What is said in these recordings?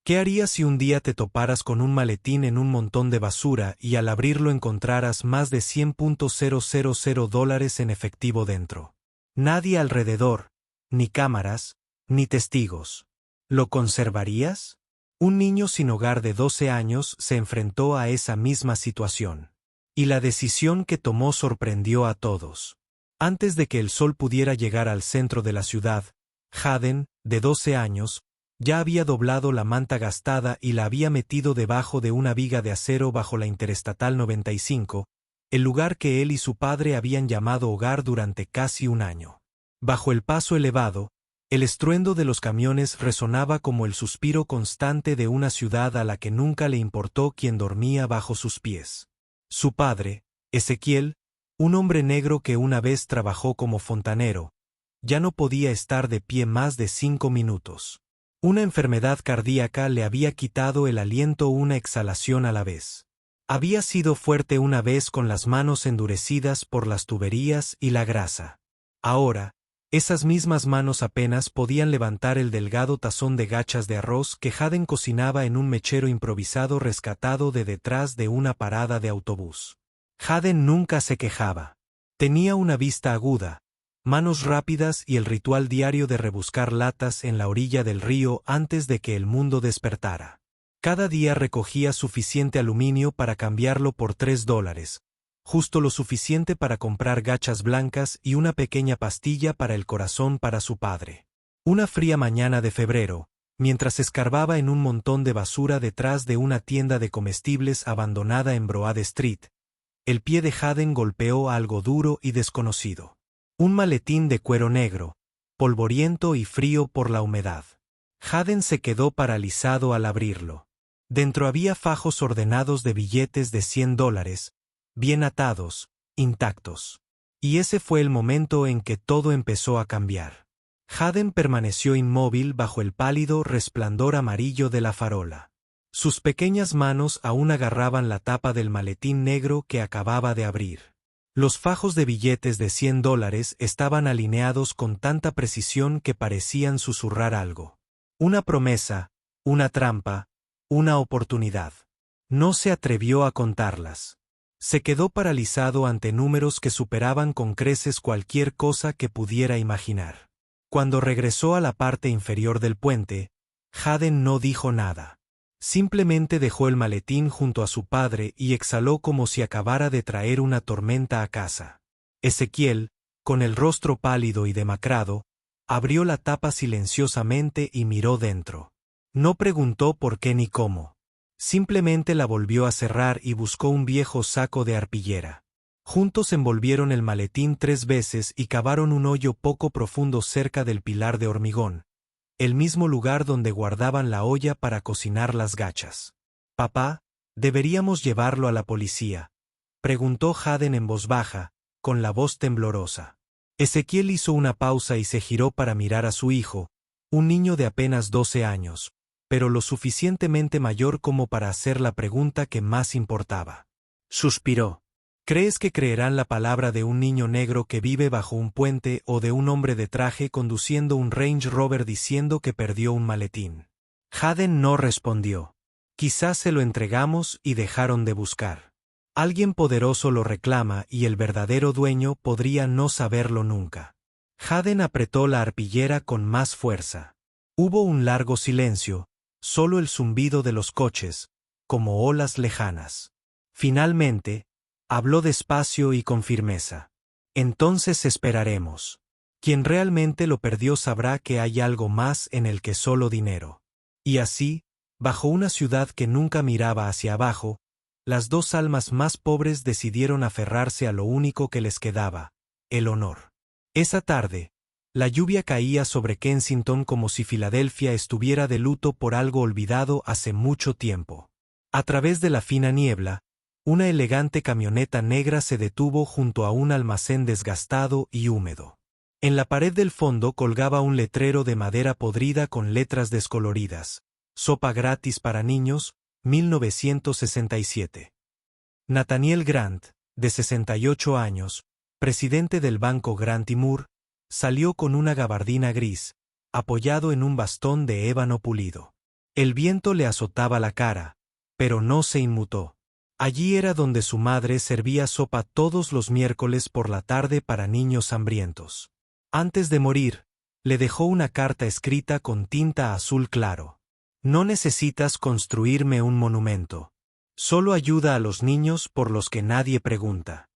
¿Qué harías si un día te toparas con un maletín en un montón de basura y al abrirlo encontraras más de $100,000 en efectivo dentro? Nadie alrededor, ni cámaras, ni testigos. ¿Lo conservarías? Un niño sin hogar de 12 años se enfrentó a esa misma situación. Y la decisión que tomó sorprendió a todos. Antes de que el sol pudiera llegar al centro de la ciudad, Haden, de 12 años, ya había doblado la manta gastada y la había metido debajo de una viga de acero bajo la Interestatal 95, el lugar que él y su padre habían llamado hogar durante casi un año. Bajo el paso elevado, el estruendo de los camiones resonaba como el suspiro constante de una ciudad a la que nunca le importó quién dormía bajo sus pies. Su padre, Ezequiel, un hombre negro que una vez trabajó como fontanero, ya no podía estar de pie más de 5 minutos. Una enfermedad cardíaca le había quitado el aliento una exhalación a la vez. Había sido fuerte una vez con las manos endurecidas por las tuberías y la grasa. Ahora, esas mismas manos apenas podían levantar el delgado tazón de gachas de arroz que Haden cocinaba en un mechero improvisado rescatado de detrás de una parada de autobús. Haden nunca se quejaba. Tenía una vista aguda, manos rápidas y el ritual diario de rebuscar latas en la orilla del río antes de que el mundo despertara. Cada día recogía suficiente aluminio para cambiarlo por $3, justo lo suficiente para comprar gachas blancas y una pequeña pastilla para el corazón para su padre. Una fría mañana de febrero, mientras escarbaba en un montón de basura detrás de una tienda de comestibles abandonada en Broad Street, el pie de Haden golpeó algo duro y desconocido. Un maletín de cuero negro, polvoriento y frío por la humedad. Haden se quedó paralizado al abrirlo. Dentro había fajos ordenados de billetes de $100, bien atados, intactos. Y ese fue el momento en que todo empezó a cambiar. Haden permaneció inmóvil bajo el pálido resplandor amarillo de la farola. Sus pequeñas manos aún agarraban la tapa del maletín negro que acababa de abrir. Los fajos de billetes de $100 estaban alineados con tanta precisión que parecían susurrar algo. Una promesa, una trampa, una oportunidad. No se atrevió a contarlas. Se quedó paralizado ante números que superaban con creces cualquier cosa que pudiera imaginar. Cuando regresó a la parte inferior del puente, Haden no dijo nada. Simplemente dejó el maletín junto a su padre y exhaló como si acabara de traer una tormenta a casa. Ezequiel, con el rostro pálido y demacrado, abrió la tapa silenciosamente y miró dentro. No preguntó por qué ni cómo. Simplemente la volvió a cerrar y buscó un viejo saco de arpillera. Juntos envolvieron el maletín 3 veces y cavaron un hoyo poco profundo cerca del pilar de hormigón, el mismo lugar donde guardaban la olla para cocinar las gachas. «Papá, ¿deberíamos llevarlo a la policía?», preguntó Haden en voz baja, con la voz temblorosa. Ezequiel hizo una pausa y se giró para mirar a su hijo, un niño de apenas 12 años, pero lo suficientemente mayor como para hacer la pregunta que más importaba. Suspiró. ¿Crees que creerán la palabra de un niño negro que vive bajo un puente o de un hombre de traje conduciendo un Range Rover diciendo que perdió un maletín? Haden no respondió. Quizás se lo entregamos y dejaron de buscar. Alguien poderoso lo reclama y el verdadero dueño podría no saberlo nunca. Haden apretó la arpillera con más fuerza. Hubo un largo silencio, solo el zumbido de los coches, como olas lejanas. Finalmente, habló despacio y con firmeza. Entonces esperaremos. Quien realmente lo perdió sabrá que hay algo más en el que solo dinero. Y así, bajo una ciudad que nunca miraba hacia abajo, las 2 almas más pobres decidieron aferrarse a lo único que les quedaba, el honor. Esa tarde, la lluvia caía sobre Kensington como si Filadelfia estuviera de luto por algo olvidado hace mucho tiempo. A través de la fina niebla, una elegante camioneta negra se detuvo junto a un almacén desgastado y húmedo. En la pared del fondo colgaba un letrero de madera podrida con letras descoloridas. Sopa gratis para niños, 1967. Nathaniel Grant, de 68 años, presidente del banco Grant y Moore, salió con una gabardina gris, apoyado en un bastón de ébano pulido. El viento le azotaba la cara, pero no se inmutó. Allí era donde su madre servía sopa todos los miércoles por la tarde para niños hambrientos. Antes de morir, le dejó una carta escrita con tinta azul claro. No necesitas construirme un monumento. Solo ayuda a los niños por los que nadie pregunta.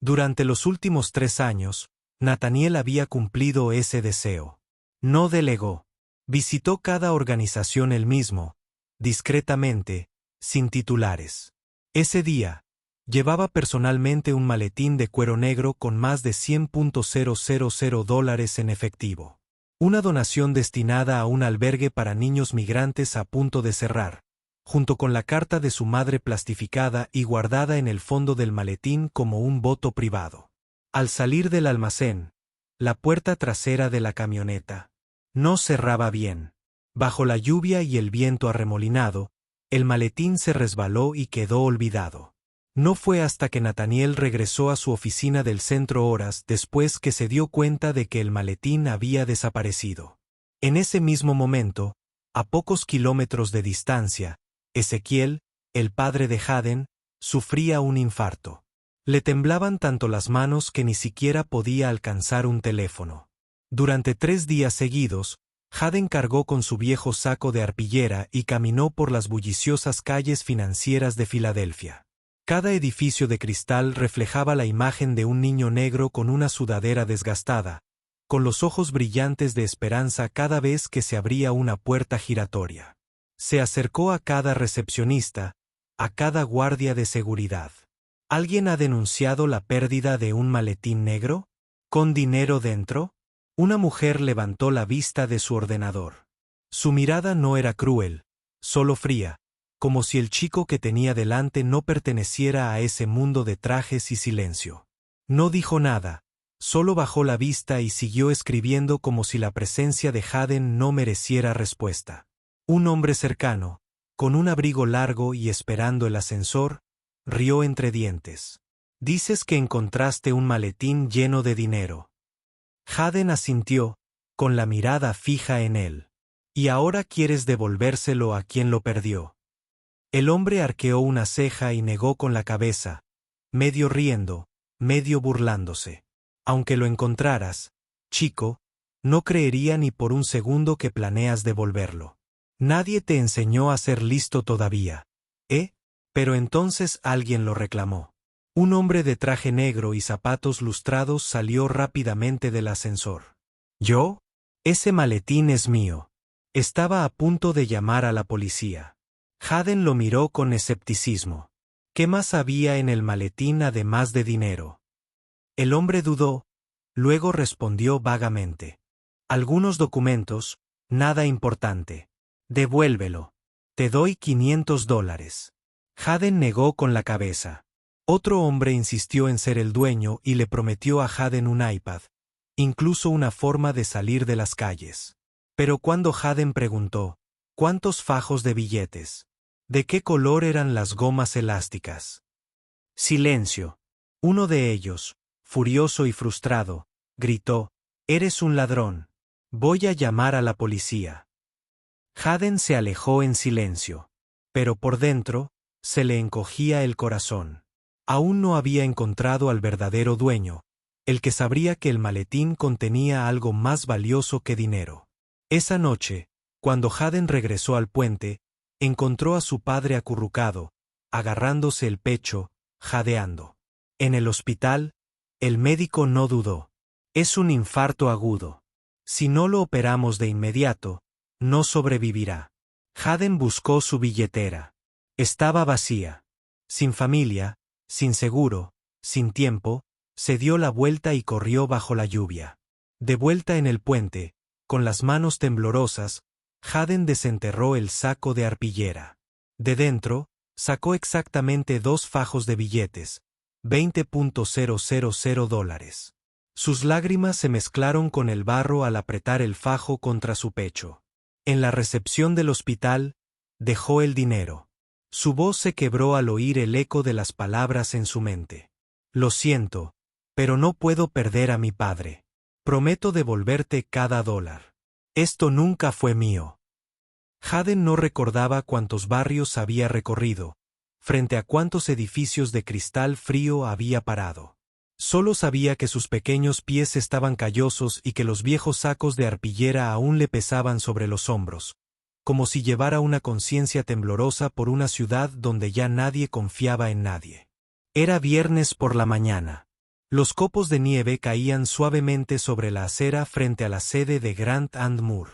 Durante los últimos 3 años, Nathaniel había cumplido ese deseo. No delegó. Visitó cada organización él mismo, discretamente, sin titulares. Ese día, llevaba personalmente un maletín de cuero negro con más de $100,000 en efectivo. Una donación destinada a un albergue para niños migrantes a punto de cerrar, junto con la carta de su madre plastificada y guardada en el fondo del maletín como un voto privado. Al salir del almacén, la puerta trasera de la camioneta no cerraba bien. Bajo la lluvia y el viento arremolinado, el maletín se resbaló y quedó olvidado. No fue hasta que Nathaniel regresó a su oficina del centro horas después que se dio cuenta de que el maletín había desaparecido. En ese mismo momento, a pocos kilómetros de distancia, Ezequiel, el padre de Haden, sufría un infarto. Le temblaban tanto las manos que ni siquiera podía alcanzar un teléfono. Durante 3 días seguidos, Haden cargó con su viejo saco de arpillera y caminó por las bulliciosas calles financieras de Filadelfia. Cada edificio de cristal reflejaba la imagen de un niño negro con una sudadera desgastada, con los ojos brillantes de esperanza cada vez que se abría una puerta giratoria. Se acercó a cada recepcionista, a cada guardia de seguridad. ¿Alguien ha denunciado la pérdida de un maletín negro? ¿Con dinero dentro? Una mujer levantó la vista de su ordenador. Su mirada no era cruel, solo fría, como si el chico que tenía delante no perteneciera a ese mundo de trajes y silencio. No dijo nada, solo bajó la vista y siguió escribiendo como si la presencia de Haden no mereciera respuesta. Un hombre cercano, con un abrigo largo y esperando el ascensor, rió entre dientes. «Dices que encontraste un maletín lleno de dinero». Haden asintió, con la mirada fija en él. «¿Y ahora quieres devolvérselo a quien lo perdió?» El hombre arqueó una ceja y negó con la cabeza, medio riendo, medio burlándose. «Aunque lo encontraras, chico, no creería ni por un segundo que planeas devolverlo. Nadie te enseñó a ser listo todavía, ¿eh?» Pero entonces alguien lo reclamó. Un hombre de traje negro y zapatos lustrados salió rápidamente del ascensor. «¿Yo? Ese maletín es mío». Estaba a punto de llamar a la policía. Haden lo miró con escepticismo. ¿Qué más había en el maletín además de dinero? El hombre dudó, luego respondió vagamente. «Algunos documentos, nada importante». «Devuélvelo. Te doy $500. Haden negó con la cabeza. Otro hombre insistió en ser el dueño y le prometió a Haden un iPad, incluso una forma de salir de las calles. Pero cuando Haden preguntó, ¿cuántos fajos de billetes? ¿De qué color eran las gomas elásticas? Silencio. Uno de ellos, furioso y frustrado, gritó, «Eres un ladrón. Voy a llamar a la policía». Haden se alejó en silencio, pero por dentro, se le encogía el corazón. Aún no había encontrado al verdadero dueño, el que sabría que el maletín contenía algo más valioso que dinero. Esa noche, cuando Haden regresó al puente, encontró a su padre acurrucado, agarrándose el pecho, jadeando. En el hospital, el médico no dudó. «Es un infarto agudo. Si no lo operamos de inmediato, no sobrevivirá». Haden buscó su billetera. Estaba vacía. Sin familia, sin seguro, sin tiempo, se dio la vuelta y corrió bajo la lluvia. De vuelta en el puente, con las manos temblorosas, Haden desenterró el saco de arpillera. De dentro, sacó exactamente 2 fajos de billetes, $20,000. Sus lágrimas se mezclaron con el barro al apretar el fajo contra su pecho. En la recepción del hospital, dejó el dinero. Su voz se quebró al oír el eco de las palabras en su mente. «Lo siento, pero no puedo perder a mi padre. Prometo devolverte cada $1. Esto nunca fue mío». Haden no recordaba cuántos barrios había recorrido, frente a cuántos edificios de cristal frío había parado. Solo sabía que sus pequeños pies estaban callosos y que los viejos sacos de arpillera aún le pesaban sobre los hombros, como si llevara una conciencia temblorosa por una ciudad donde ya nadie confiaba en nadie. Era viernes por la mañana. Los copos de nieve caían suavemente sobre la acera frente a la sede de Grant and Moore.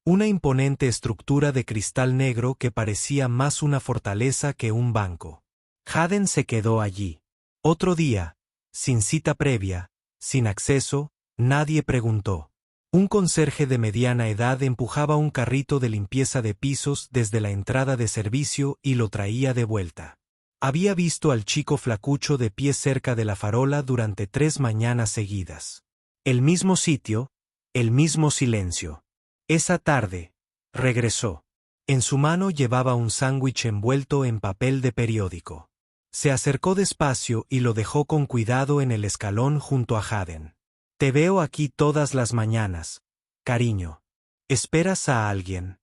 Una imponente estructura de cristal negro que parecía más una fortaleza que un banco. Haden se quedó allí. Otro día, sin cita previa, sin acceso, nadie preguntó. Un conserje de mediana edad empujaba un carrito de limpieza de pisos desde la entrada de servicio y lo traía de vuelta. Había visto al chico flacucho de pie cerca de la farola durante 3 mañanas seguidas. El mismo sitio, el mismo silencio. Esa tarde, regresó. En su mano llevaba un sándwich envuelto en papel de periódico. Se acercó despacio y lo dejó con cuidado en el escalón junto a Haden. Te veo aquí todas las mañanas, cariño. ¿Esperas a alguien?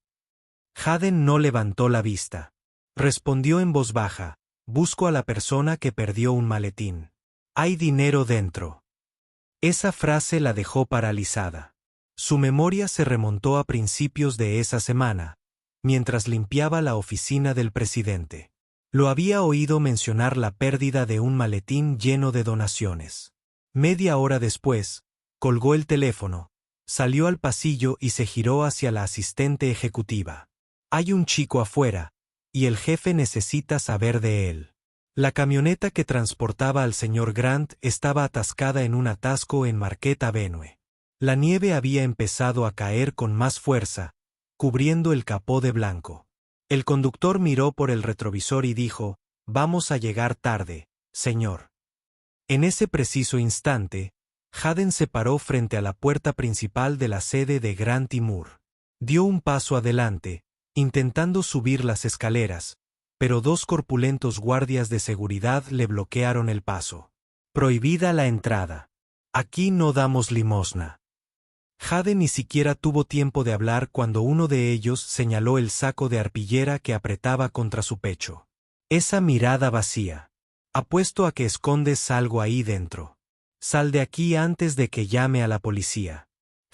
Haden no levantó la vista. Respondió en voz baja. Busco a la persona que perdió un maletín. Hay dinero dentro. Esa frase la dejó paralizada. Su memoria se remontó a principios de esa semana, mientras limpiaba la oficina del presidente. Lo había oído mencionar la pérdida de un maletín lleno de donaciones. Media hora después, colgó el teléfono, salió al pasillo y se giró hacia la asistente ejecutiva. Hay un chico afuera, y el jefe necesita saber de él. La camioneta que transportaba al señor Grant estaba atascada en un atasco en Marquette Avenue. La nieve había empezado a caer con más fuerza, cubriendo el capó de blanco. El conductor miró por el retrovisor y dijo, «Vamos a llegar tarde, señor». En ese preciso instante, Haden se paró frente a la puerta principal de la sede de Grant y Moore. Dio un paso adelante, intentando subir las escaleras, pero 2 corpulentos guardias de seguridad le bloquearon el paso. Prohibida la entrada. Aquí no damos limosna. Haden ni siquiera tuvo tiempo de hablar cuando uno de ellos señaló el saco de arpillera que apretaba contra su pecho. Esa mirada vacía. Apuesto a que escondes algo ahí dentro. Sal de aquí antes de que llame a la policía.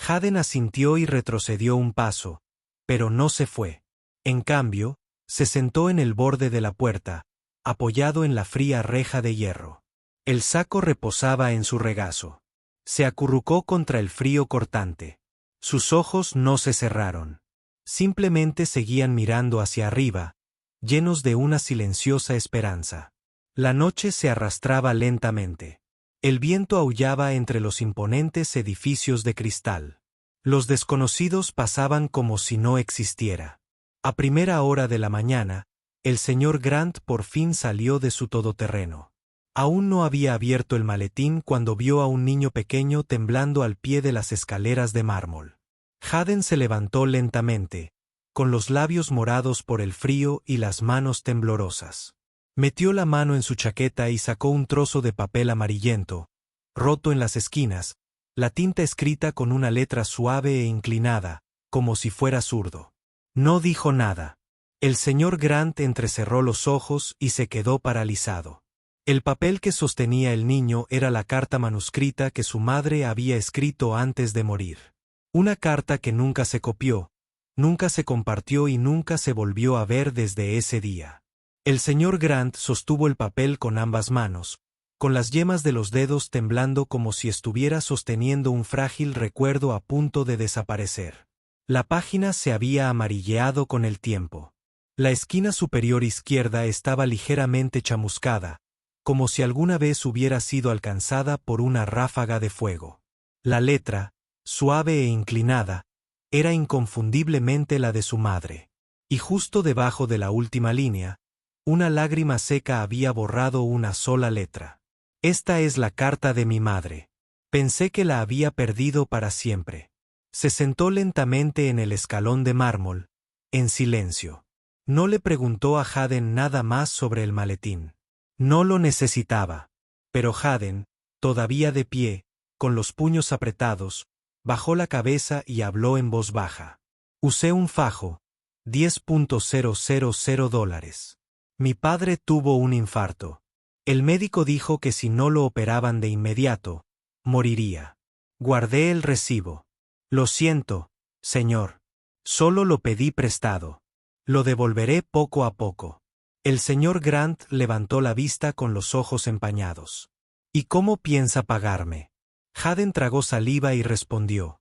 Haden asintió y retrocedió un paso, pero no se fue. En cambio, se sentó en el borde de la puerta, apoyado en la fría reja de hierro. El saco reposaba en su regazo. Se acurrucó contra el frío cortante. Sus ojos no se cerraron. Simplemente seguían mirando hacia arriba, llenos de una silenciosa esperanza. La noche se arrastraba lentamente. El viento aullaba entre los imponentes edificios de cristal. Los desconocidos pasaban como si no existiera. A primera hora de la mañana, el señor Grant por fin salió de su todoterreno. Aún no había abierto el maletín cuando vio a un niño pequeño temblando al pie de las escaleras de mármol. Haden se levantó lentamente, con los labios morados por el frío y las manos temblorosas. Metió la mano en su chaqueta y sacó un trozo de papel amarillento, roto en las esquinas, la tinta escrita con una letra suave e inclinada, como si fuera zurdo. No dijo nada. El señor Grant entrecerró los ojos y se quedó paralizado. El papel que sostenía el niño era la carta manuscrita que su madre había escrito antes de morir. Una carta que nunca se copió, nunca se compartió y nunca se volvió a ver desde ese día. El señor Grant sostuvo el papel con ambas manos, con las yemas de los dedos temblando como si estuviera sosteniendo un frágil recuerdo a punto de desaparecer. La página se había amarilleado con el tiempo. La esquina superior izquierda estaba ligeramente chamuscada, como si alguna vez hubiera sido alcanzada por una ráfaga de fuego. La letra, suave e inclinada, era inconfundiblemente la de su madre. Y justo debajo de la última línea, una lágrima seca había borrado una sola letra. Esta es la carta de mi madre. Pensé que la había perdido para siempre. Se sentó lentamente en el escalón de mármol, en silencio. No le preguntó a Haden nada más sobre el maletín. No lo necesitaba. Pero Haden, todavía de pie, con los puños apretados, bajó la cabeza y habló en voz baja. Usé un fajo, $10,000. Mi padre tuvo un infarto. El médico dijo que si no lo operaban de inmediato, moriría. Guardé el recibo. Lo siento, señor. Solo lo pedí prestado. Lo devolveré poco a poco. El señor Grant levantó la vista con los ojos empañados. ¿Y cómo piensa pagarme? Haden tragó saliva y respondió.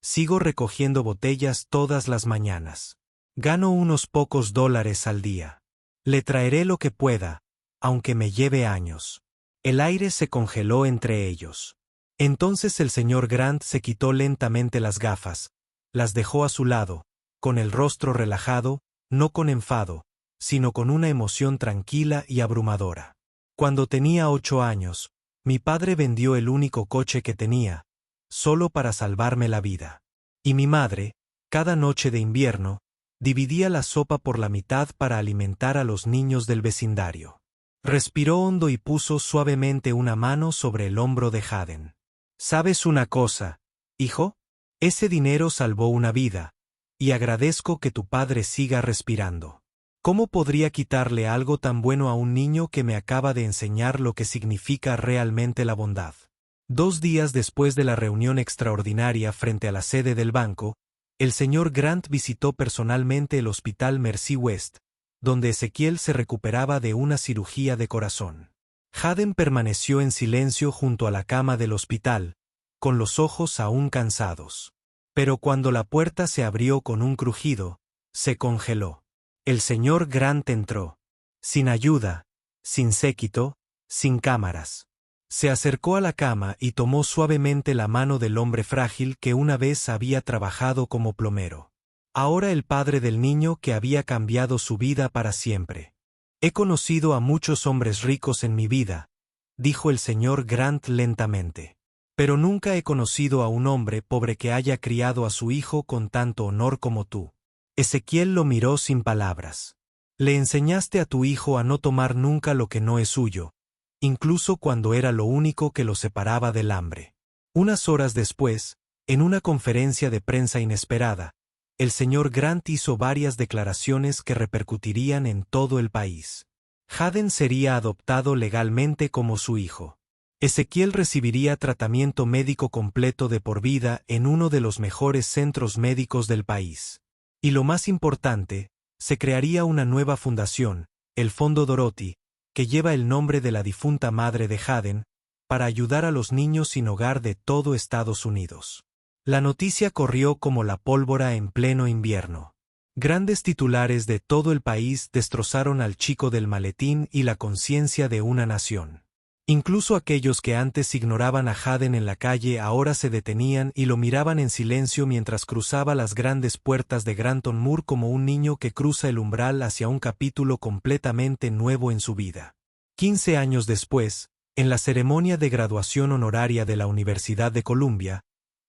Sigo recogiendo botellas todas las mañanas. Gano unos pocos dólares al día. Le traeré lo que pueda, aunque me lleve años. El aire se congeló entre ellos. Entonces el señor Grant se quitó lentamente las gafas, las dejó a su lado, con el rostro relajado, no con enfado, sino con una emoción tranquila y abrumadora. Cuando tenía 8 años, mi padre vendió el único coche que tenía, solo para salvarme la vida. Y mi madre, cada noche de invierno, dividía la sopa por la mitad para alimentar a los niños del vecindario. Respiró hondo y puso suavemente una mano sobre el hombro de Haden. ¿Sabes una cosa, hijo? Ese dinero salvó una vida, y agradezco que tu padre siga respirando. ¿Cómo podría quitarle algo tan bueno a un niño que me acaba de enseñar lo que significa realmente la bondad? 2 días después de la reunión extraordinaria frente a la sede del banco, el señor Grant visitó personalmente el hospital Mercy West, donde Ezequiel se recuperaba de una cirugía de corazón. Haden permaneció en silencio junto a la cama del hospital, con los ojos aún cansados. Pero cuando la puerta se abrió con un crujido, se congeló. El señor Grant entró. Sin ayuda, sin séquito, sin cámaras. Se acercó a la cama y tomó suavemente la mano del hombre frágil que una vez había trabajado como plomero. Ahora el padre del niño que había cambiado su vida para siempre. He conocido a muchos hombres ricos en mi vida, dijo el señor Grant lentamente. Pero nunca he conocido a un hombre pobre que haya criado a su hijo con tanto honor como tú. Ezequiel lo miró sin palabras. Le enseñaste a tu hijo a no tomar nunca lo que no es suyo, incluso cuando era lo único que lo separaba del hambre. Unas horas después, en una conferencia de prensa inesperada, el señor Grant hizo varias declaraciones que repercutirían en todo el país. Haden sería adoptado legalmente como su hijo. Ezequiel recibiría tratamiento médico completo de por vida en uno de los mejores centros médicos del país. Y lo más importante, se crearía una nueva fundación, el Fondo Dorothy, que lleva el nombre de la difunta madre de Haden, para ayudar a los niños sin hogar de todo Estados Unidos. La noticia corrió como la pólvora en pleno invierno. Grandes titulares de todo el país destrozaron al chico del maletín y la conciencia de una nación. Incluso aquellos que antes ignoraban a Haden en la calle ahora se detenían y lo miraban en silencio mientras cruzaba las grandes puertas de Granton Moor como un niño que cruza el umbral hacia un capítulo completamente nuevo en su vida. 15 años después, en la ceremonia de graduación honoraria de la Universidad de Columbia,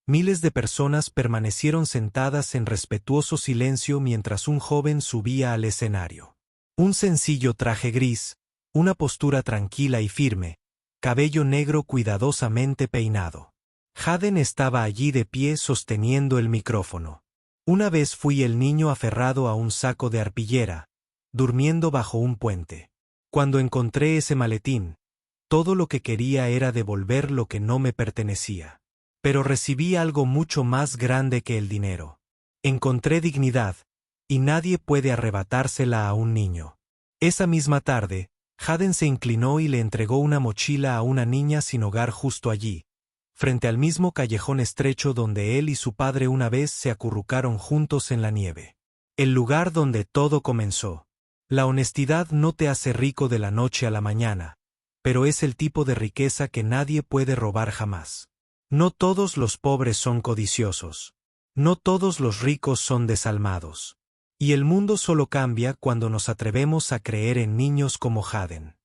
miles de personas permanecieron sentadas en respetuoso silencio mientras un joven subía al escenario. Un sencillo traje gris, una postura tranquila y firme, cabello negro cuidadosamente peinado. Haden estaba allí de pie sosteniendo el micrófono. Una vez fui el niño aferrado a un saco de arpillera, durmiendo bajo un puente. Cuando encontré ese maletín, todo lo que quería era devolver lo que no me pertenecía. Pero recibí algo mucho más grande que el dinero. Encontré dignidad, y nadie puede arrebatársela a un niño. Esa misma tarde, Haden se inclinó y le entregó una mochila a una niña sin hogar justo allí, frente al mismo callejón estrecho donde él y su padre una vez se acurrucaron juntos en la nieve. El lugar donde todo comenzó. La honestidad no te hace rico de la noche a la mañana, pero es el tipo de riqueza que nadie puede robar jamás. No todos los pobres son codiciosos. No todos los ricos son desalmados. Y el mundo solo cambia cuando nos atrevemos a creer en niños como Haden.